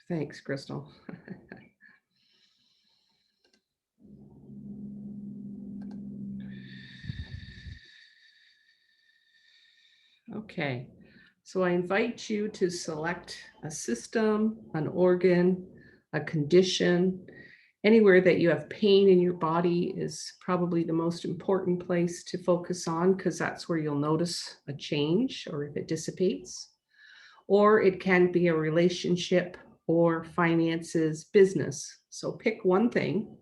Thanks, Crystal. Okay, so I invite you to select a system, an organ, a condition. Anywhere that you have pain in your body is probably the most important place to focus on because that's where you'll notice a change or if it dissipates. Or it can be a relationship or finances, business. So pick one thing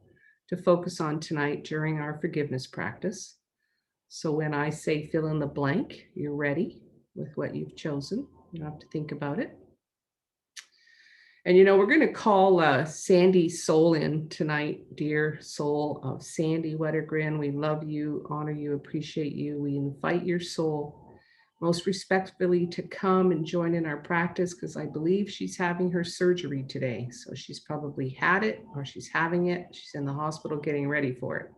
to focus on tonight during our forgiveness practice. So when I say fill in the blank, you're ready with what you've chosen. You don't have to think about it. And we're going to call Sandy's soul in tonight, dear soul of Sandy Wettergren. We love you, honor you, appreciate you. We invite your soul most respectfully to come and join in our practice because I believe she's having her surgery today. So she's probably had it or she's having it. She's in the hospital getting ready for it.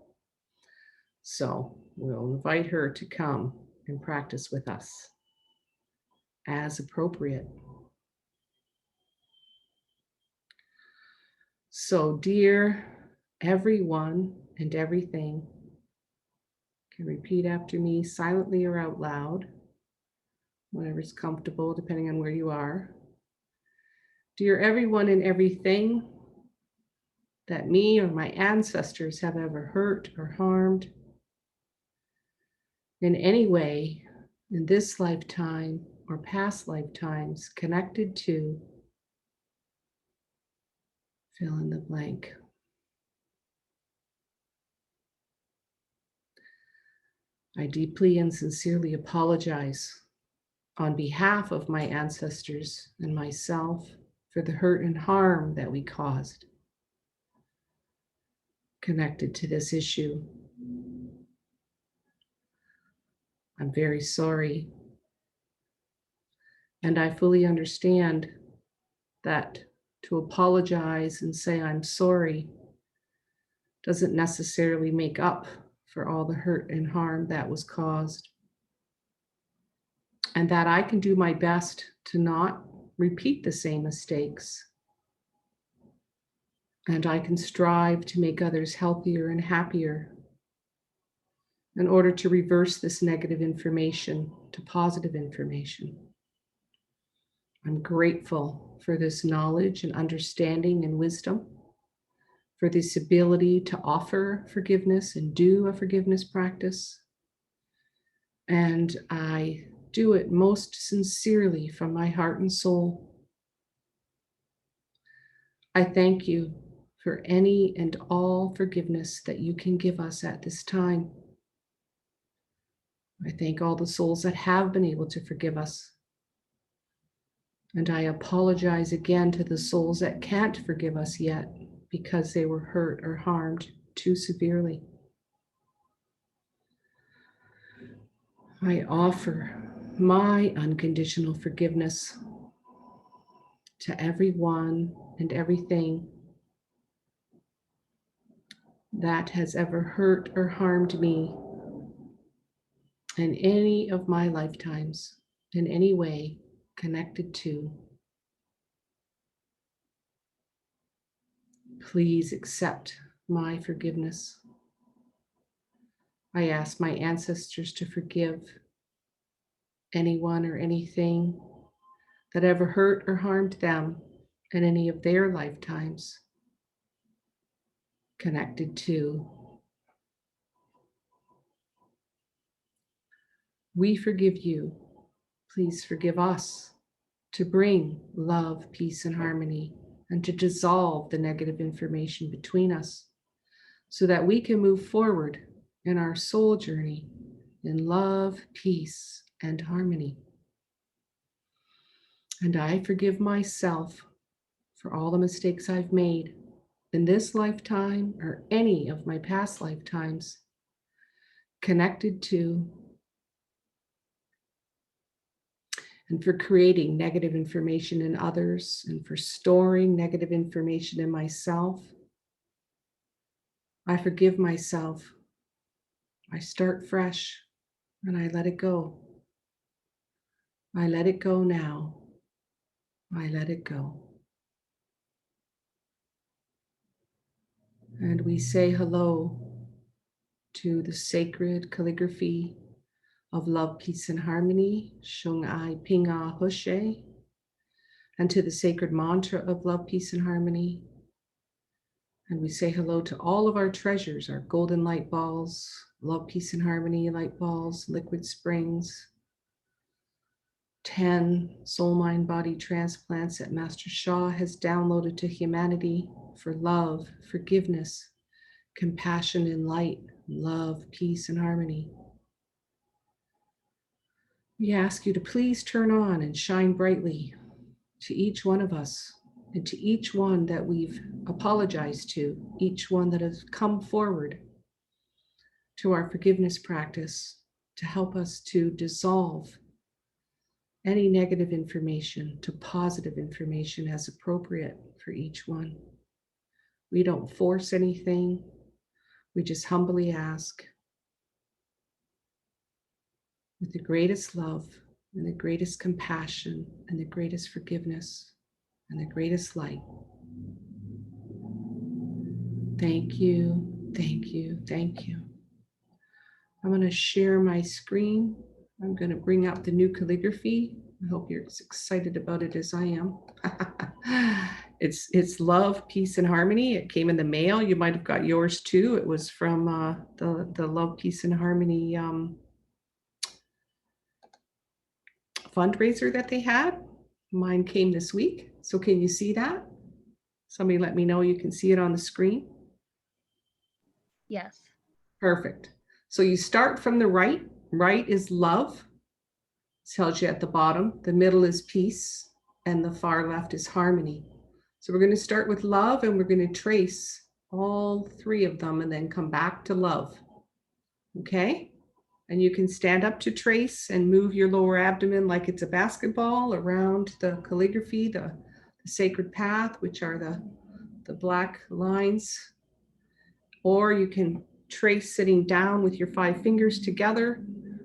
So we'll invite her to come and practice with us as appropriate. So, dear everyone and everything, can repeat after me silently or out loud, whatever's comfortable, depending on where you are. Dear everyone and everything that me or my ancestors have ever hurt or harmed in any way in this lifetime or past lifetimes connected to fill in the blank. I deeply and sincerely apologize on behalf of my ancestors and myself for the hurt and harm that we caused connected to this issue. I'm very sorry. And I fully understand that to apologize and say I'm sorry doesn't necessarily make up for all the hurt and harm that was caused. And that I can do my best to not repeat the same mistakes. And I can strive to make others healthier and happier in order to reverse this negative information to positive information. I'm grateful for this knowledge and understanding and wisdom, for this ability to offer forgiveness and do a forgiveness practice. And I do it most sincerely from my heart and soul. I thank you for any and all forgiveness that you can give us at this time. I thank all the souls that have been able to forgive us. And I apologize again to the souls that can't forgive us yet because they were hurt or harmed too severely. I offer my unconditional forgiveness to everyone and everything that has ever hurt or harmed me in any of my lifetimes, in any way connected to. Please accept my forgiveness. I ask my ancestors to forgive anyone or anything that ever hurt or harmed them in any of their lifetimes connected to. We forgive you. Please forgive us to bring love, peace, and harmony and to dissolve the negative information between us so that we can move forward in our soul journey in love, peace, and harmony. And I forgive myself for all the mistakes I've made in this lifetime or any of my past lifetimes connected to and for creating negative information in others and for storing negative information in myself. I forgive myself. I start fresh and I let it go. I let it go now. I let it go. And we say hello to the sacred calligraphy of love, peace, and harmony, Shung Ai Ping A Hushe, and to the sacred mantra of love, peace, and harmony. And we say hello to all of our treasures, our golden light balls, love, peace, and harmony light balls, liquid springs, 10 soul, mind, body transplants that Master Sha has downloaded to humanity for love, forgiveness, compassion, and light, love, peace, and harmony. We ask you to please turn on and shine brightly to each one of us and to each one that we've apologized to, each one that has come forward to our forgiveness practice to help us to dissolve any negative information to positive information as appropriate for each one. We don't force anything. We just humbly ask with the greatest love and the greatest compassion and the greatest forgiveness and the greatest light. Thank you, thank you, thank you. I'm going to share my screen. I'm going to bring up the new calligraphy. I hope you're as excited about it as I am. It's love, peace, and harmony. It came in the mail. You might have got yours too. It was from the Love, Peace, and Harmony fundraiser that they had. Mine came this week. So can you see that? Somebody let me know you can see it on the screen. Yes. Perfect. So you start from the right. Right is love. It tells you at the bottom. The middle is peace. And the far left is harmony. So we're going to start with love and we're going to trace all three of them and then come back to love. Okay? And you can stand up to trace and move your lower abdomen like it's a basketball around the calligraphy, the sacred path, which are the black lines. Or you can trace sitting down with your 5 fingers together,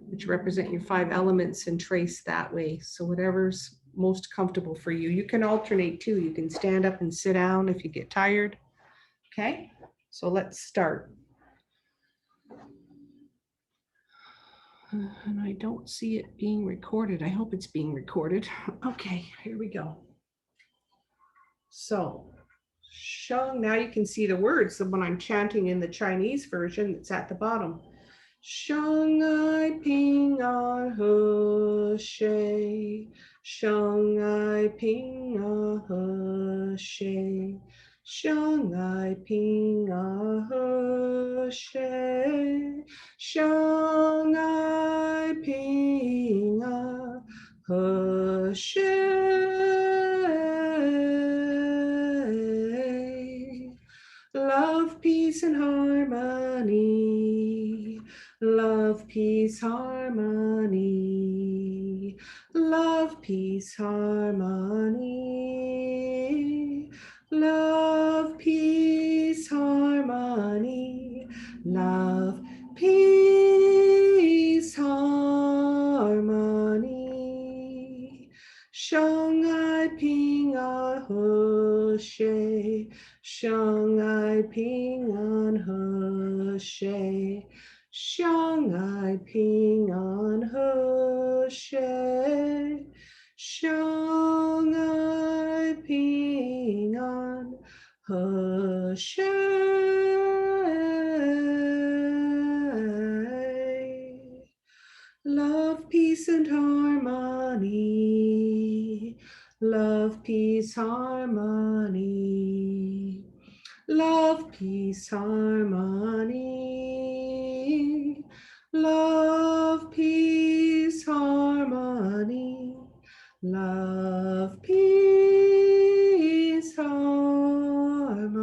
which represent your 5 elements, and trace that way. So whatever's most comfortable for you. You can alternate too. You can stand up and sit down if you get tired. Okay, so let's start. And I don't see it being recorded. I hope it's being recorded. Okay, here we go. So, Sheng, now you can see the words when I'm chanting in the Chinese version, it's at the bottom. Sheng ai ping a he she, Sheng ai ping a he she, Sheng ai ping a he she, Sheng ai ping a he she. Love, peace, and harmony. Love, peace, harmony. Love, peace, harmony. Love, peace, harmony. Love, peace, harmony. Sheng ai ping a he she. Sheng ai ping an he she. Sheng ai ping an he she. Sheng ai ping an he she. Love, peace, and harmony. Love, peace, harmony. Love, peace, harmony. Love, peace, harmony. Love, peace, harmony.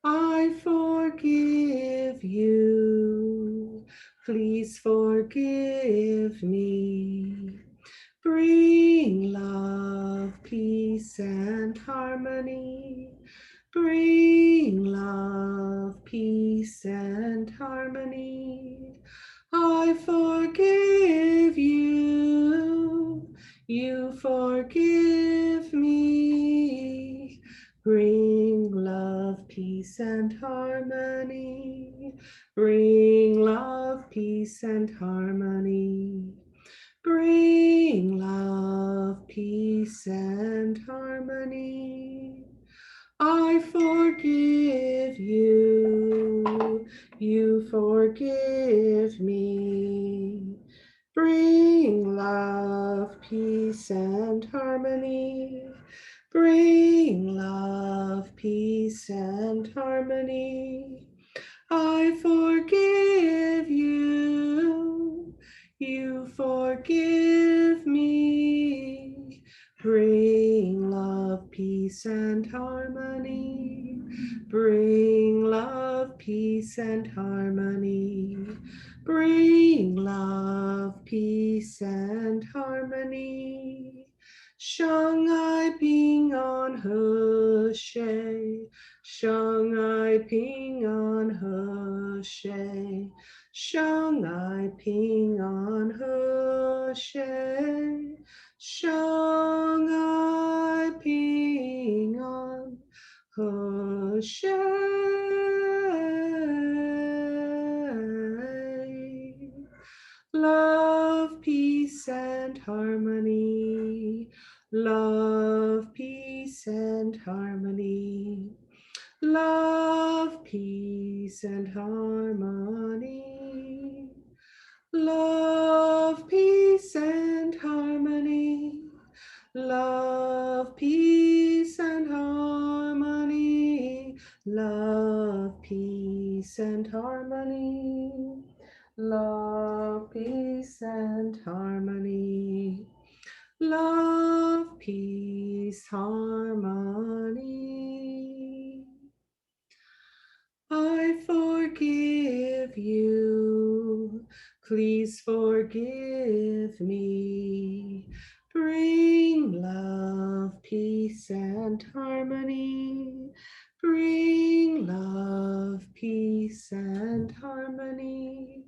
I forgive you. Please forgive me. Bring love, peace, and harmony. Bring love, peace, and harmony. I forgive you. You forgive me. Bring peace, and harmony. Bring love, peace, and harmony. Bring love, peace, and harmony. I forgive you, you forgive me. Bring love, peace, and harmony. Bring love, peace, and harmony. I forgive you, you forgive me. Bring love, peace, and harmony. Bring love, peace, and harmony. Bring love, peace, and harmony. 相爱平安和谐，相爱平安和谐，相爱平安和谐，相爱平安和谐。Love, peace, and harmony. Love, peace, and harmony. Love, peace, and harmony. Love, peace, and harmony. Love, peace, and harmony. Love, peace, and harmony. Love, peace, and harmony. Love, peace, harmony. I forgive you. Please forgive me. Bring love, peace, and harmony. Bring love, peace, and harmony.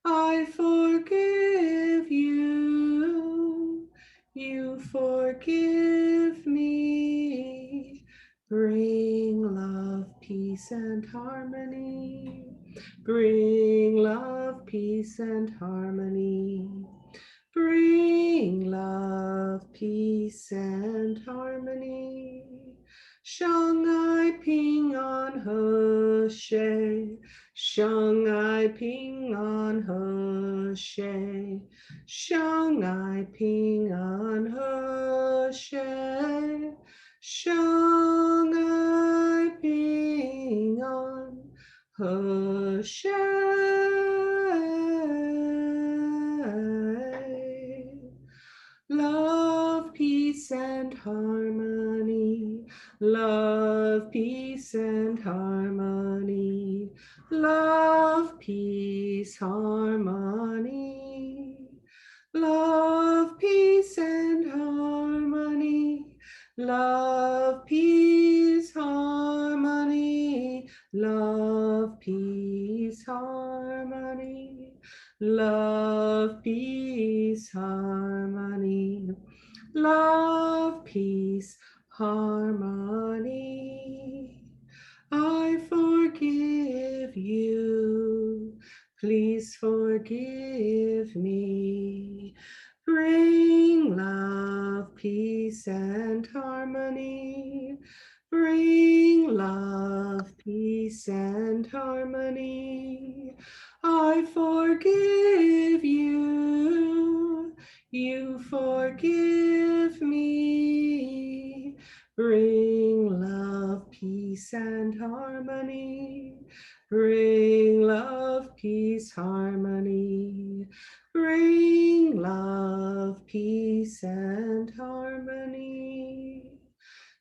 I forgive you. You forgive me. Bring love, peace, and harmony. Bring love, peace, and harmony. Bring love, peace, and harmony. 相爱平安和谐，相爱平安和谐，相爱平安和谐，相爱平安和谐。Love, peace, and harmony. Love, peace, and harmony. Love, peace, harmony. Love, peace, and harmony. Love, peace, harmony. Love, peace, harmony. Love, peace, harmony. Love, peace, harmony. I forgive you. Please forgive me. Bring love, peace, and harmony. Bring love, peace, and harmony. I forgive you. You forgive me. Bring love, peace, and harmony. Bring love, peace, harmony. Bring love, peace, and harmony.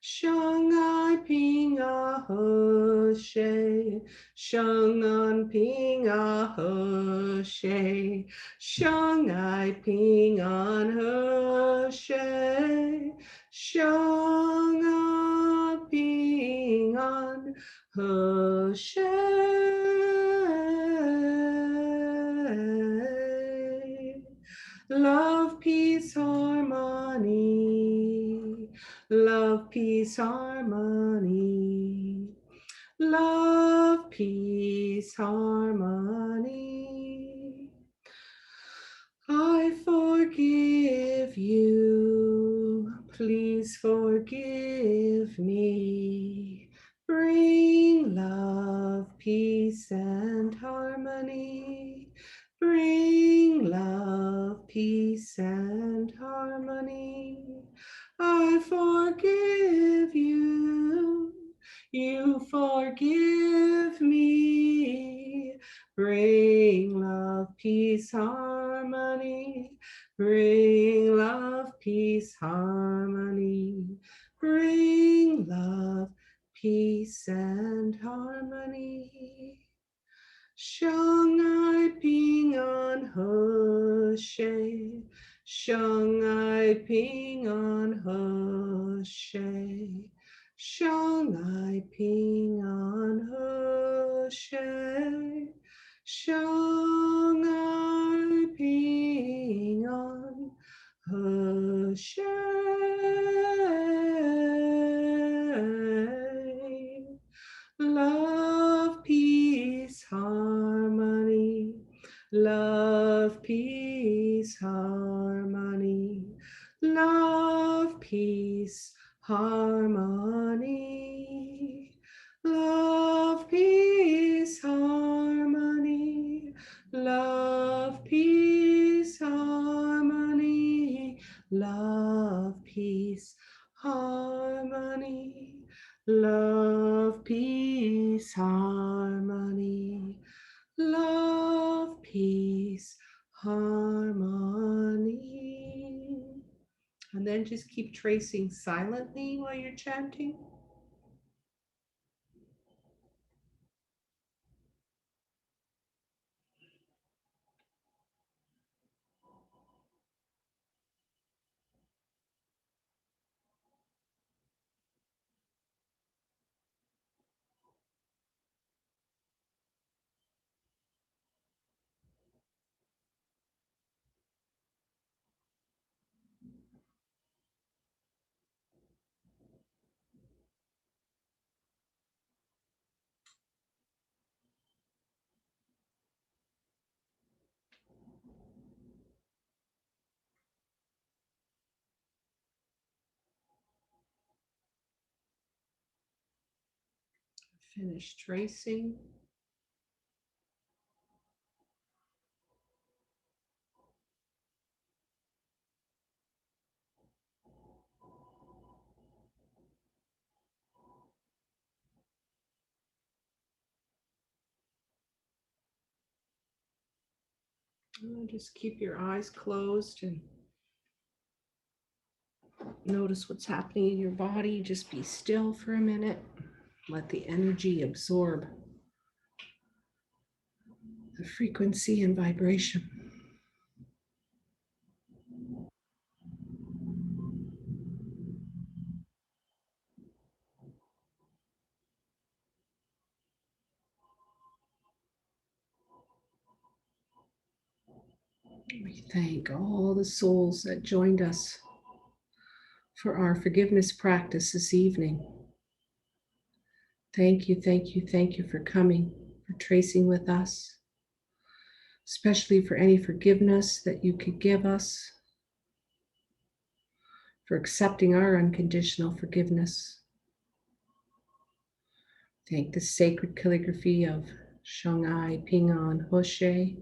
相爱平安和谐，相安平安和谐，相爱平安和谐，相爱平安和谐。Love, peace, harmony. Love, peace, harmony. love, peace, harmony. I forgive you, please forgive me. Bring love, peace, and harmony. Bring love, peace, and harmony. I forgive you, you forgive me. Bring love, peace, harmony. Bring love, peace, harmony. Bring love, peace, and harmony. Shanghai Ping on Hoshe. Shanghai Ping on Hoshe. Shanghai Ping on Hoshe. Shanghai Ping on Hoshe. Love, peace, harmony. Love, peace, harmony. Love, peace, harmony. Love, peace, harmony. Love, peace, harmony. Love, peace, harmony. Love, peace, harmony. Love, peace, harmony. And then just keep tracing silently while you're chanting. Finish tracing. Just keep your eyes closed and notice what's happening in your body. Just be still for a minute. Let the energy absorb the frequency and vibration. We thank all the souls that joined us for our forgiveness practice this evening. Thank you, thank you, thank you for coming, for tracing with us, especially for any forgiveness that you could give us, for accepting our unconditional forgiveness. Thank the sacred calligraphy of Shanghai Pingan Hoshe,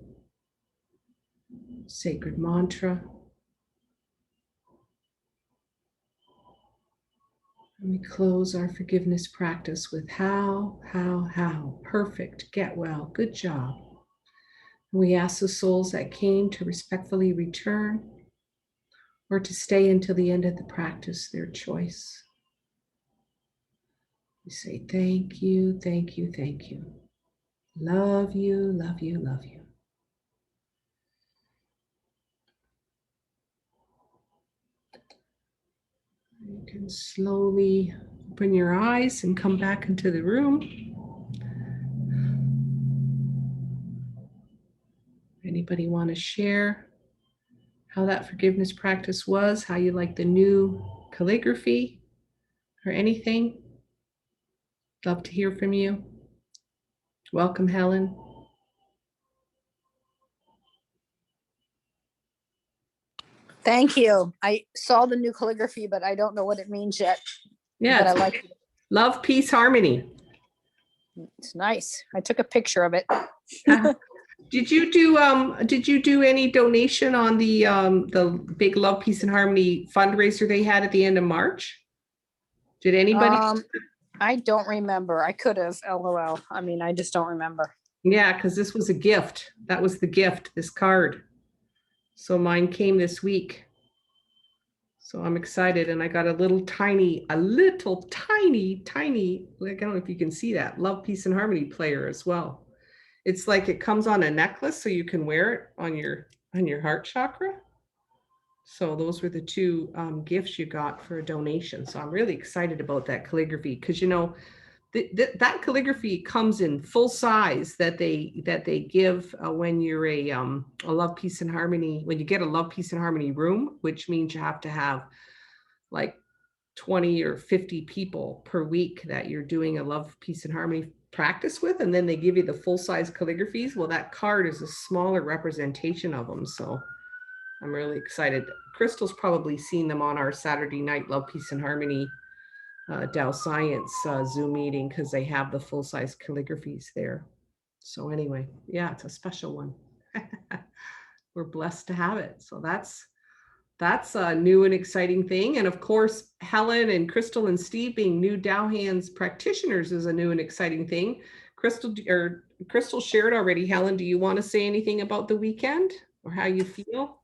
sacred mantra. And we close our forgiveness practice with how, perfect, get well, good job. And we ask the souls that came to respectfully return or to stay until the end of the practice, their choice. We say thank you, thank you, thank you. Love you, love you, love you. You can slowly open your eyes and come back into the room. Anybody want to share how that forgiveness practice was, how you like the new calligraphy or anything? Love to hear from you. Welcome, Helen. Thank you. I saw the new calligraphy, but I don't know what it means yet. Yeah, but I like it. Love, peace, harmony. It's nice. I took a picture of it. Did you do any donation on the big Love, Peace, and Harmony fundraiser they had at the end of March? Did anybody? I don't remember. I could have, LOL. I mean, I just don't remember. Yeah, because this was a gift. That was the gift, this card. So mine came this week. So I'm excited, and I got a little tiny, like, I don't know if you can see that, Love, Peace, and Harmony player as well. It's like it comes on a necklace, so you can wear it on your heart chakra. So those were the two gifts you got for a donation. So I'm really excited about that calligraphy, because that calligraphy comes in full size that they give when you're a Love, Peace, and Harmony, when you get a Love, Peace, and Harmony room, which means you have to have like 20 or 50 people per week that you're doing a Love, Peace, and Harmony practice with, and then they give you the full-size calligraphies. Well, that card is a smaller representation of them, so I'm really excited. Crystal's probably seen them on our Saturday night Love, Peace, and Harmony Tao Science Zoom meeting, because they have the full-size calligraphies there. So anyway, yeah, it's a special one. We're blessed to have it. So that's a new and exciting thing. And of course, Helen and Crystal and Steve being new Tao Hands practitioners is a new and exciting thing. Crystal shared already. Helen, do you want to say anything about the weekend or how you feel?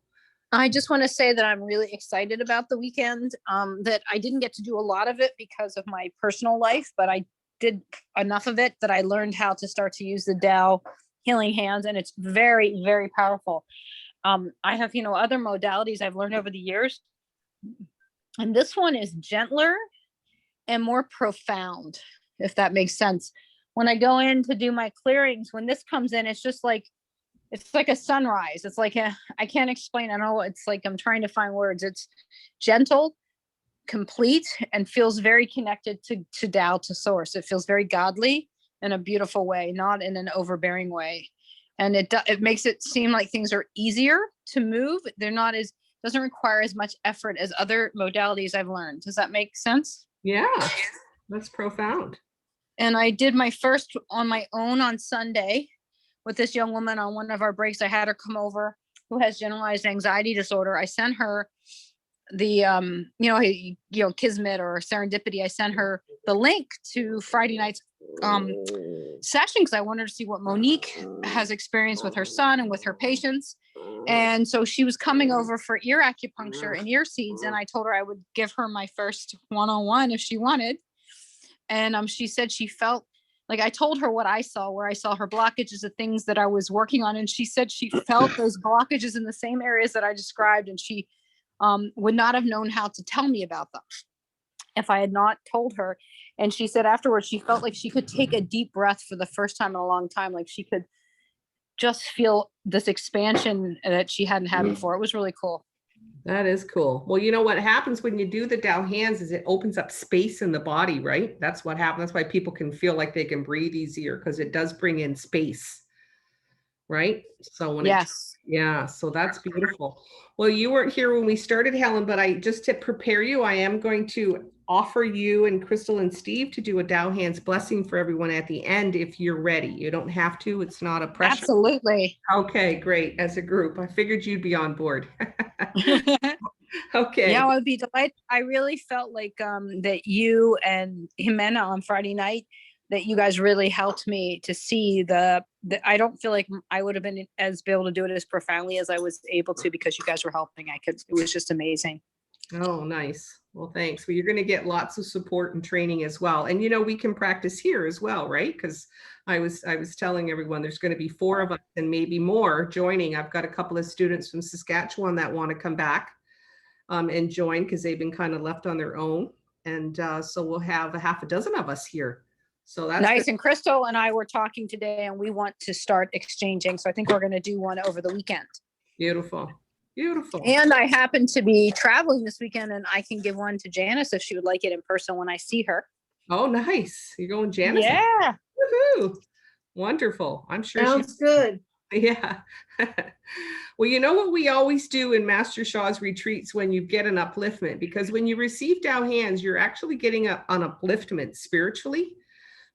I just want to say that I'm really excited about the weekend, that I didn't get to do a lot of it because of my personal life, but I did enough of it that I learned how to start to use the Tao healing hands, and it's very, very powerful. I have, other modalities I've learned over the years, and this one is gentler and more profound, if that makes sense. When I go in to do my clearings, when this comes in, it's like a sunrise. It's like I can't explain. I don't know. It's like I'm trying to find words. It's gentle, complete, and feels very connected to Tao, to source. It feels very godly in a beautiful way, not in an overbearing way. And it makes it seem like things are easier to move. Doesn't require as much effort as other modalities I've learned. Does that make sense? Yeah, that's profound. And I did my first on my own on Sunday with this young woman on one of our breaks. I had her come over, who has generalized anxiety disorder. I sent her the Kismet or Serendipity. I sent her the link to Friday night's session, because I wanted to see what Monique has experienced with her son and with her patients. And so she was coming over for ear acupuncture and ear seeds, and I told her I would give her my first one-on-one if she wanted. And she said she felt like, I told her what I saw, where I saw her blockages, the things that I was working on. And she said she felt those blockages in the same areas that I described. And she would not have known how to tell me about them if I had not told her. And she said afterwards, she felt like she could take a deep breath for the first time in a long time. Like she could just feel this expansion that she hadn't had before. It was really cool. That is cool. Well, you know what happens when you do the Tao Hands is it opens up space in the body, right? That's what happens. That's why people can feel like they can breathe easier, because it does bring in space, right? So so that's beautiful. Well, you weren't here when we started, Helen, but just to prepare you, I am going to offer you and Crystal and Steve to do a Tao Hands blessing for everyone at the end if you're ready. You don't have to. It's not a pressure. Absolutely. Okay, great. As a group, I figured you'd be on board. Okay. Yeah, I would be delighted. I really felt like that you and Jimena on Friday night, that you guys really helped me to see I don't feel like I would have been able to do it as profoundly as I was able to, because you guys were helping. It was just amazing. Oh, nice. Well, thanks. Well, you're going to get lots of support and training as well. And, we can practice here as well, right? Because I was telling everyone there's going to be 4 of us and maybe more joining. I've got a couple of students from Saskatchewan that want to come back and join, because they've been kind of left on their own. And so we'll have a half a dozen of us here. So that's nice. And Crystal and I were talking today, and we want to start exchanging. So I think we're going to do one over the weekend. Beautiful. Beautiful. And I happen to be traveling this weekend, and I can give one to Janice if she would like it in person when I see her. Oh, nice. You're going Janice. Yeah. Woohoo. Wonderful. I'm sure she's Sounds good. yeah. Well, you know what we always do in Master Shaw's retreats when you get an upliftment, because when you receive Tao Hands, you're actually getting an upliftment spiritually,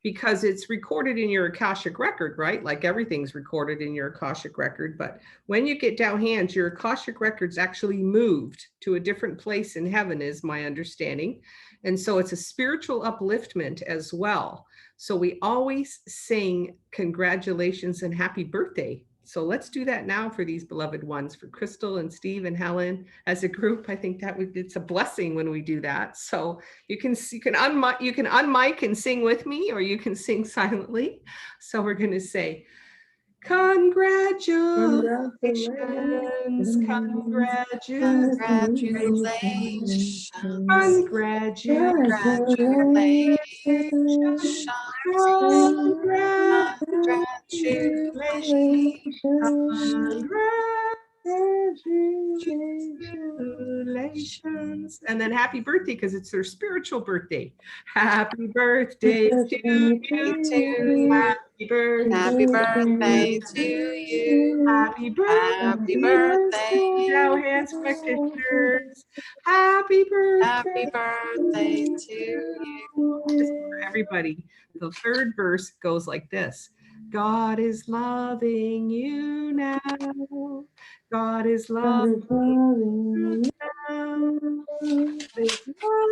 because it's recorded in your Akashic record, right? Like everything's recorded in your Akashic record. But when you get Tao Hands, your Akashic record's actually moved to a different place in heaven, is my understanding. And so it's a spiritual upliftment as well. So we always sing congratulations and happy birthday. So let's do that now for these beloved ones, for Crystal and Steve and Helen as a group. I think that it's a blessing when we do that. So you can unmic and sing with me, or you can sing silently. So we're going to say, congratulations, congratulations, Congratulations. congratulations, Congratulations. congratulations, and then happy birthday, because it's their spiritual birthday. Happy birthday to you. Happy birthday. Happy birthday to you. Happy Happy birthday, birthday. Tao Hands practitioners. Happy birthday. Happy birthday to you. Just for everybody. The third verse goes like this. God is loving you now. God is loving you now. God is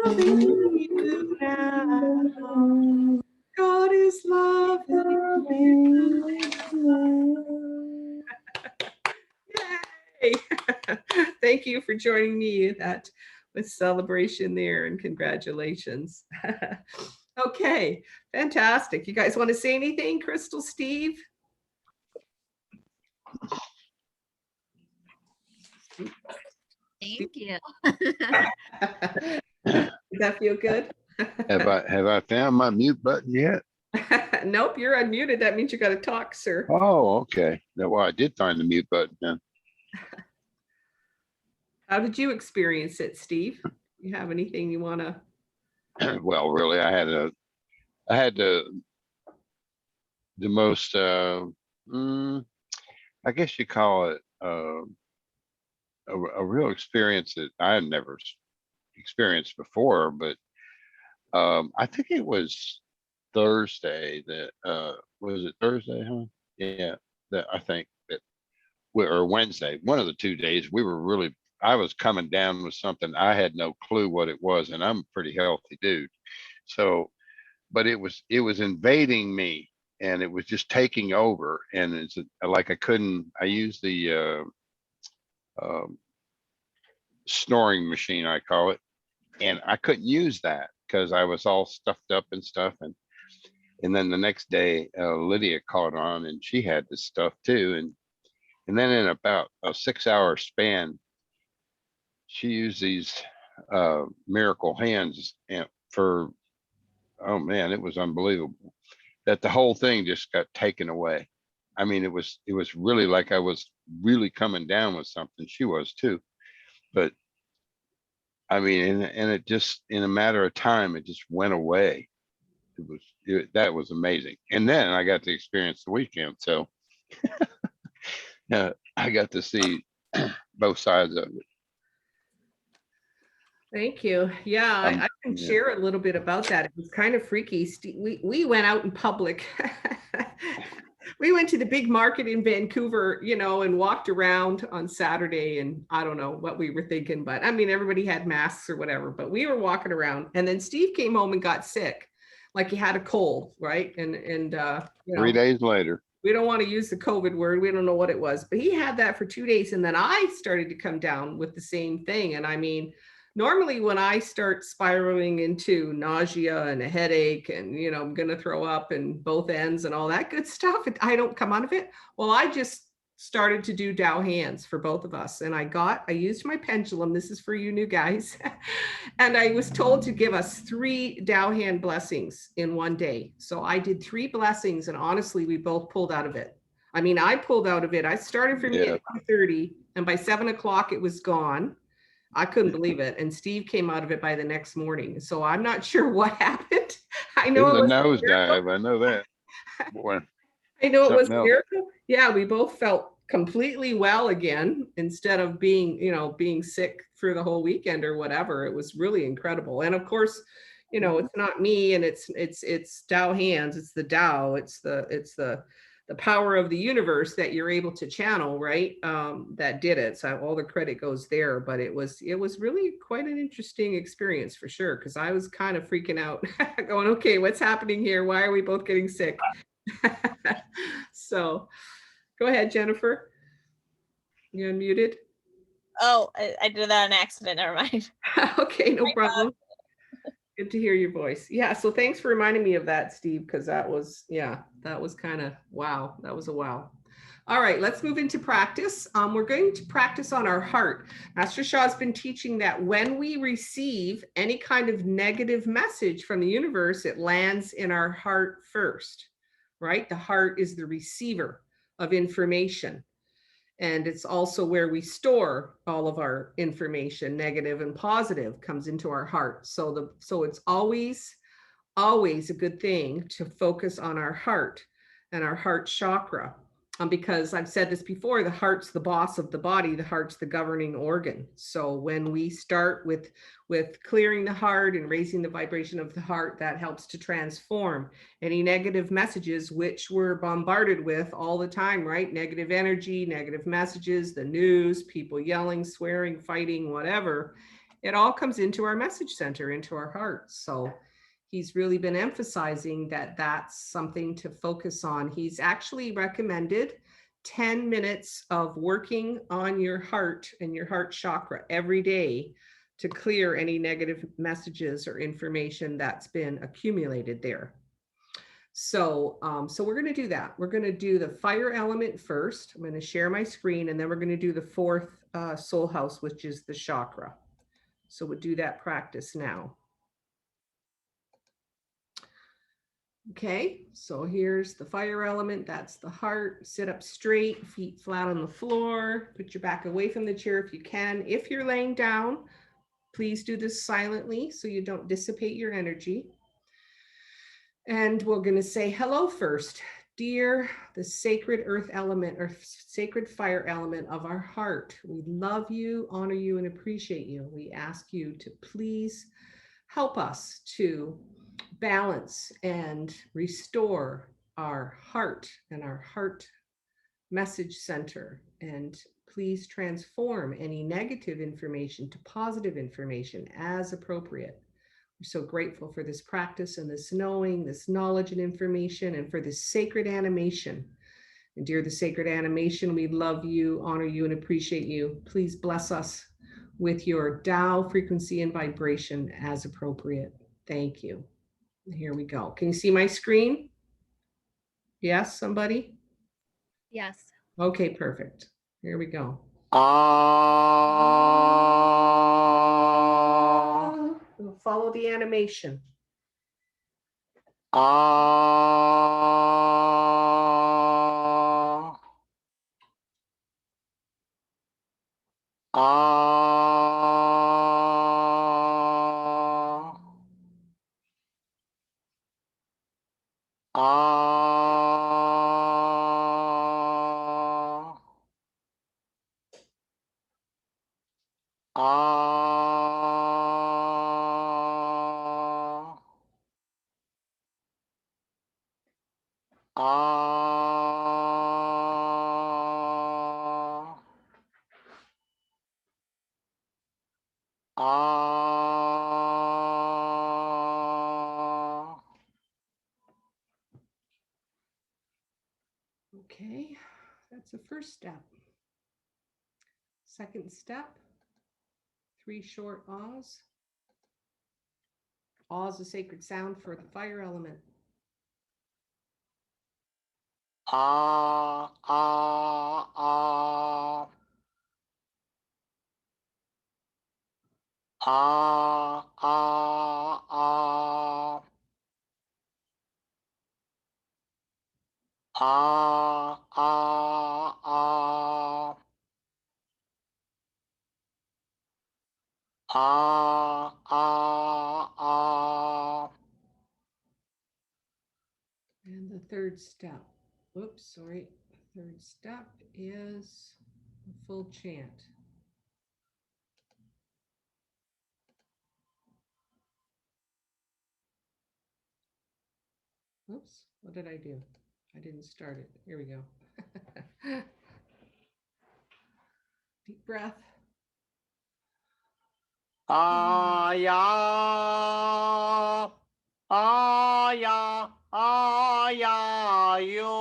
loving you now. God is loving you now. Yay! Thank you for joining me in that with celebration there, and congratulations. Okay, fantastic. You guys want to say anything, Crystal, Steve? Thank you. Does that feel good? Have I found my mute button yet? Nope, you're unmuted. That means you got to talk, sir. Oh, okay. No, well, I did find the mute button then. How did you experience it, Steve? You have anything you want to? Well, really, I had the most I guess you call it a real experience that I had never experienced before, but I think it was Thursday that was it Thursday, huh? Yeah, that I think that or Wednesday, one of the 2 days, I was coming down with something. I had no clue what it was, and I'm a pretty healthy dude. So, but it was invading me, and it was just taking over. And it's like I used the snoring machine, I call it, and I couldn't use that because I was all stuffed up and stuff. And then the next day, Lydia caught on, and she had this stuff too. And then in about a 6-hour span, she used these miracle hands, and oh man, it was unbelievable that the whole thing just got taken away. I mean, it was really like I was really coming down with something. She was too, but I mean, and it just, in a matter of time, it just went away. That was amazing. And then I got to experience the weekend, so I got to see both sides of it. Thank you. Yeah, I can Yeah. share a little bit about that. It was kind of freaky. We went out in public. We went to the big market in Vancouver, and walked around on Saturday, and I don't know what we were thinking, but I mean, everybody had masks or whatever, but we were walking around, and then Steve came home and got sick, like he had a cold, right? And 3 days later. We don't want to use the COVID word. We don't know what it was, but he had that for 2 days. And then I started to come down with the same thing. And I mean, normally when I start spiraling into nausea and a headache and, I'm going to throw up in both ends and all that good stuff, I don't come out of it. Well, I just started to do Tao Hands for both of us. And I used my pendulum. This is for you new guys. And I was told to give us 3 Tao Hand blessings in one day. So I did 3 blessings, and honestly, we both pulled out of it. I mean, I pulled out of it. I started for me at 2:30, and by 7 o'clock it was gone. I couldn't believe it. And Steve came out of it by the next morning. So I'm not sure what happened. I It know was it a was a miracle. nosedive. I know that. Boy, I know it was something a else. miracle. Yeah, we both felt completely well again instead of being, being sick through the whole weekend or whatever. It was really incredible. And of course, it's not me and it's Tao Hands, it's the Tao, it's the power of the universe that you're able to channel, right? That did it. So all the credit goes there, but it was really quite an interesting experience for sure. Cause I was kind of freaking out going, okay, what's happening here? Why are we both getting sick? So go ahead, Jennifer. You unmuted? Oh, I did that on accident. Never mind. Okay, no problem. Good to hear your voice. Yeah, so thanks for reminding me of that, Steve, because that was kind of wow. That was a wow. All right, let's move into practice. We're going to practice on our heart. Master Sha has been teaching that when we receive any kind of negative message from the universe, it lands in our heart first, right? The heart is the receiver of information. And it's also where we store all of our information, negative and positive, comes into our heart. So it's always a good thing to focus on our heart and our heart chakra. Because I've said this before, the heart's the boss of the body, the heart's the governing organ. So when we start with clearing the heart and raising the vibration of the heart, that helps to transform any negative messages which we're bombarded with all the time, right? Negative energy, negative messages, the news, people yelling, swearing, fighting, whatever. It all comes into our message center, into our heart. So he's really been emphasizing that that's something to focus on. He's actually recommended 10 minutes of working on your heart and your heart chakra every day to clear any negative messages or information that's been accumulated there. So we're going to do that. We're going to do the fire element first. I'm going to share my screen, and then we're going to do the fourth soul house, which is the chakra. So we'll do that practice now. Okay, so here's the fire element. That's the heart. Sit up straight, feet flat on the floor. Put your back away from the chair if you can. If you're laying down, please do this silently so you don't dissipate your energy. And we're going to say hello first. Dear the sacred earth element or sacred fire element of our heart, we love you, honor you, and appreciate you. We ask you to please help us to balance and restore our heart and our heart message center. And please transform any negative information to positive information as appropriate. We're so grateful for this practice and this knowing, this knowledge and information, and for this sacred animation. And dear the sacred animation, we love you, honor you, and appreciate you. Please bless us with your Tao frequency and vibration as appropriate. Thank you. Here we go. Can you see my screen? Yes, somebody? Yes. Okay, perfect. Here we go. We'll follow the animation. Okay, that's the first step. Second step, 3 short ahs. Ah is a sacred sound for the fire element. And the third step, whoops, sorry. Third step is a full chant. Oops, what did I do? I didn't start it. Here we go. Deep breath. Aya, aya, aya, yo.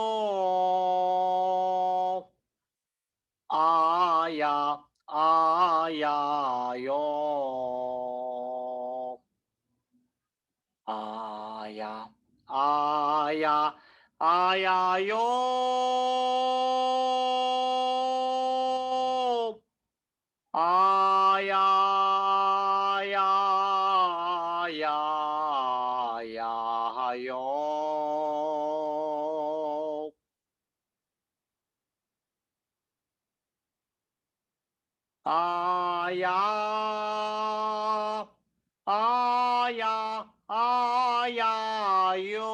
Aya, aya, yo. Aya, aya, aya, yo. Aya, ya, ya, ya, yo. Aya, aya, aya, yo.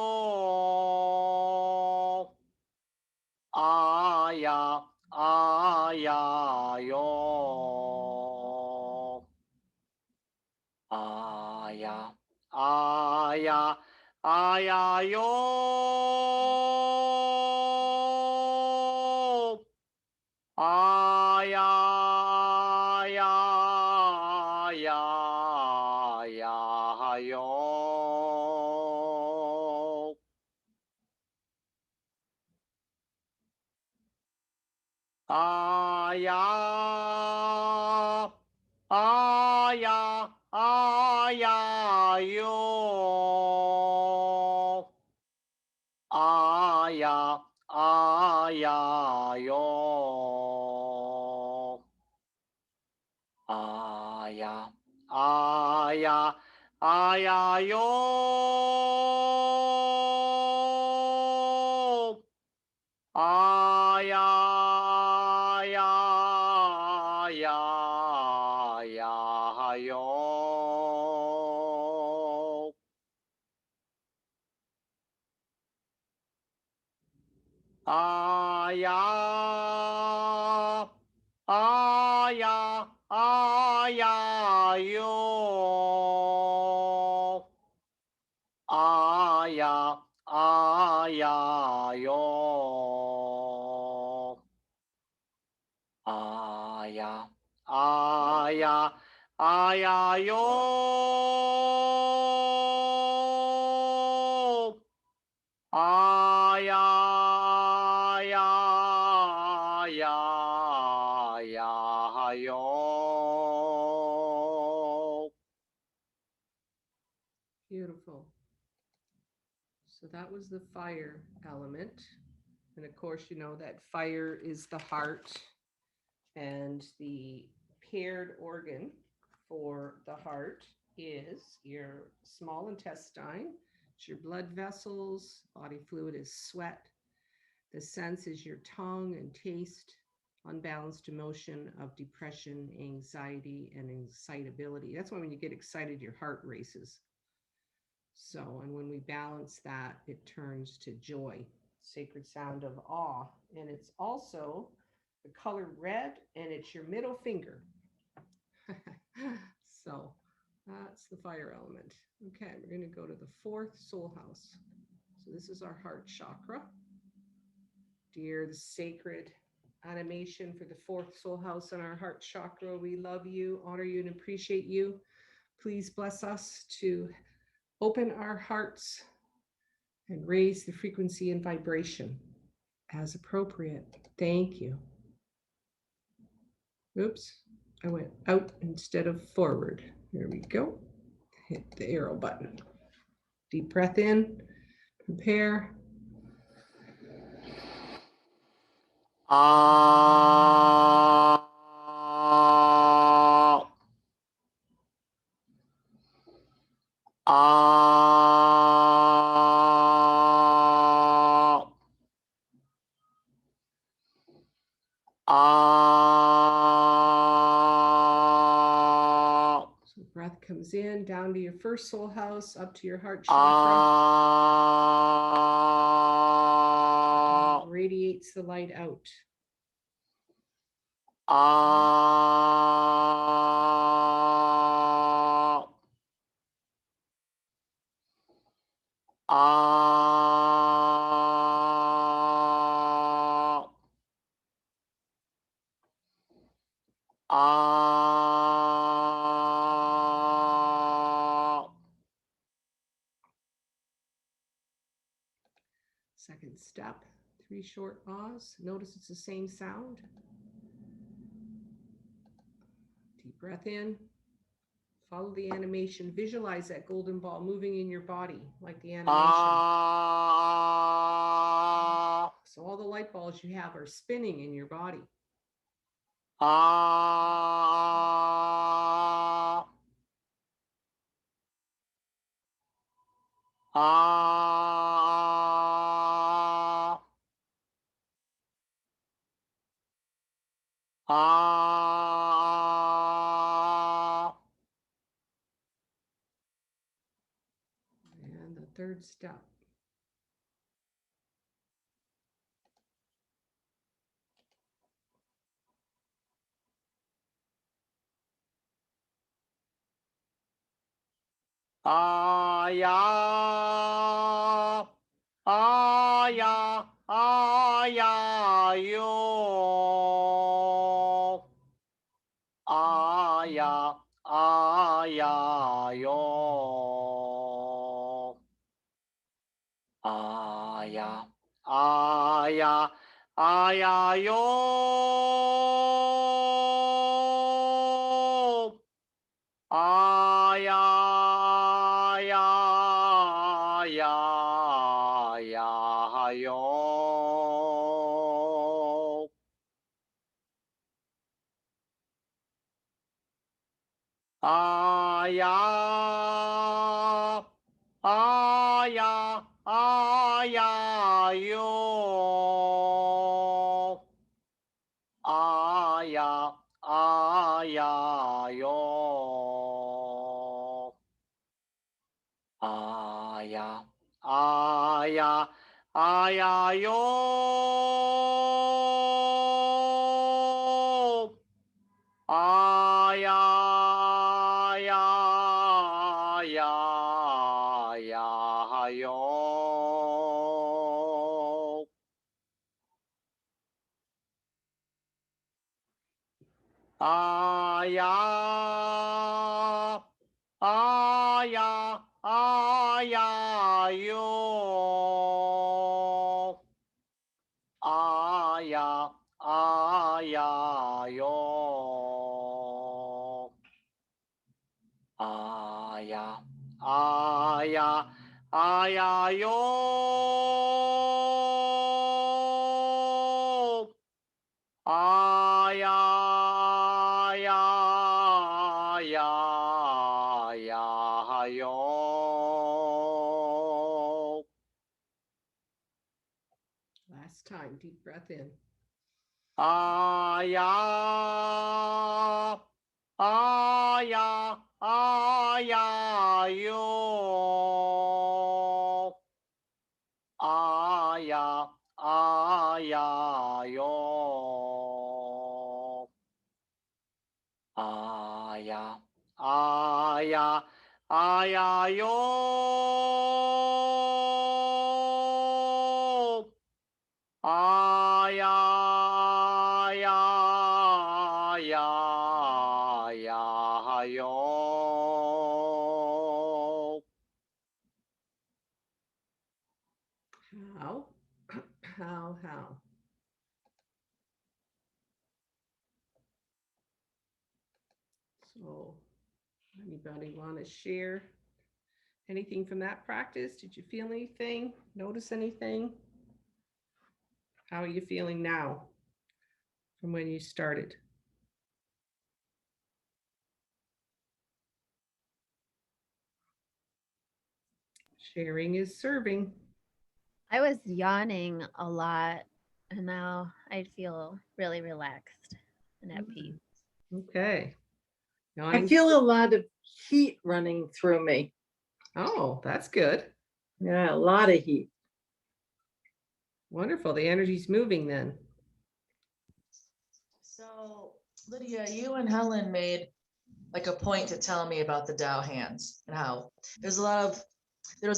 Aya, aya, yo. Aya, aya, aya, yo. Aya, ya, ya, ya, yo. Aya, aya, aya, yo. Aya, aya, yo. Aya, aya, aya, yo. Aya, ya, ya, ya, yo. Aya, aya, aya, yo. Aya, aya, yo. Aya, aya, aya, yo. Aya, ya, ya, ya, yo. Beautiful. So that was the fire element. And of course, you know that fire is the heart, and the paired organ for the heart is your small intestine. It's your blood vessels. Body fluid is sweat. The sense is your tongue and taste. Unbalanced emotion of depression, anxiety, and excitability. That's why when you get excited, your heart races. So, and when we balance that, it turns to joy, sacred sound of awe. And it's also the color red, and it's your middle finger. So that's the fire element. Okay, we're going to go to the fourth soul house. So this is our heart chakra. Dear the sacred animation for the fourth soul house in our heart chakra, we love you, honor you, and appreciate you. Please bless us to open our hearts and raise the frequency and vibration as appropriate. Thank you. Oops, I went out instead of forward. Here we go. Hit the arrow button. Deep breath in, prepare. Ah. Ah. Ah. So breath comes in, down to your first soul house, up to your heart chakra, Ah. radiates the light out. Ah. Ah. Ah. Second step, 3 short ahs. Notice it's the same sound. Deep breath in. Follow the animation. Visualize that golden ball moving in your body like the animation. Ah. So all the light balls you have are spinning in your body. Ah. Ah. Ah. And the third step. Aya. Aya. Aya. Yo. Aya. Aya. Yo. Aya. Aya. Aya. Yo. Aya. Ya. Ya. Ya. Yo. Aya. Aya. Aya. Yo. Aya. Aya. Yo. Aya. Aya. Aya. Yo. Aya. Ya. Ya. Ya. Yo. Aya. Aya. Aya. Yo. Aya. Aya. Yo. Aya. Aya. Aya. Yo. Aya. Ya. Ya. Ya. Yo. Last time, deep breath in. Aya. Aya. Aya. Yo. Aya. Aya. Yo. Aya. Aya. Aya. Yo. Aya. Ya. Ya. Ya. Yo. How? How? So anybody want to share anything from that practice? Did you feel anything? Notice anything? How are you feeling now from when you started? Sharing is serving. I was yawning a lot, and now I feel really relaxed and at peace. Okay. I feel a lot of heat running through me. Oh, that's good. Yeah, a lot of heat. Wonderful. The energy's moving then. So, Lydia, you and Helen made like a point to tell me about the Tao Hands and how there was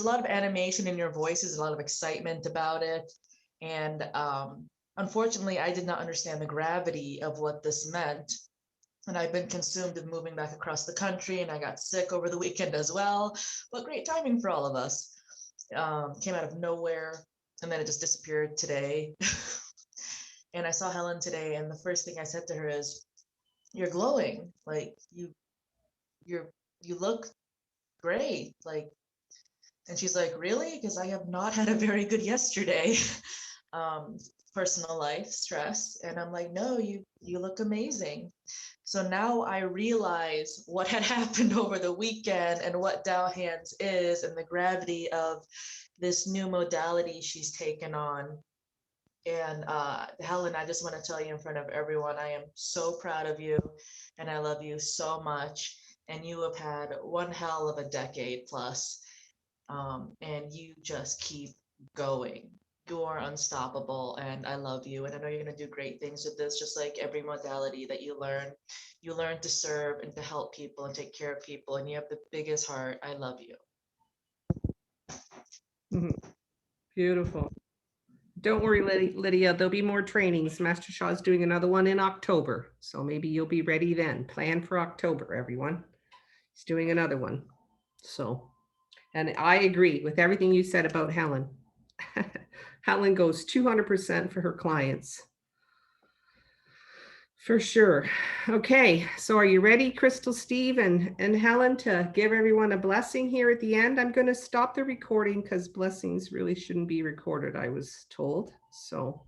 a lot of animation in your voices, a lot of excitement about it. And unfortunately, I did not understand the gravity of what this meant. And I've been consumed in moving back across the country, and I got sick over the weekend as well. But great timing for all of us. Came out of nowhere, and then it just disappeared today. And I saw Helen today, and the first thing I said to her is, "You're glowing. Like you look great." Like, and she's like, "Really?" Because I have not had a very good yesterday. Personal life stress, and I'm like, "No, you look amazing." So now I realize what had happened over the weekend and what Tao Hands is and the gravity of this new modality she's taken on. And Helen, I just want to tell you in front of everyone, I am so proud of you and I love you so much. And you have had one hell of a decade plus, and you just keep going. You are unstoppable, and I love you. And I know you're going to do great things with this, just like every modality that you learn. You learn to serve and to help people and take care of people, and you have the biggest heart. I love you. Beautiful. Don't worry, Lydia, there'll be more trainings. Master Shah is doing another one in October. So maybe you'll be ready then. Plan for October, everyone. He's doing another one. So, and I agree with everything you said about Helen. Helen goes 200% for her clients. For sure. Okay, so are you ready, Crystal, Steve, and Helen, to give everyone a blessing here at the end? I'm going to stop the recording because blessings really shouldn't be recorded, I was told. So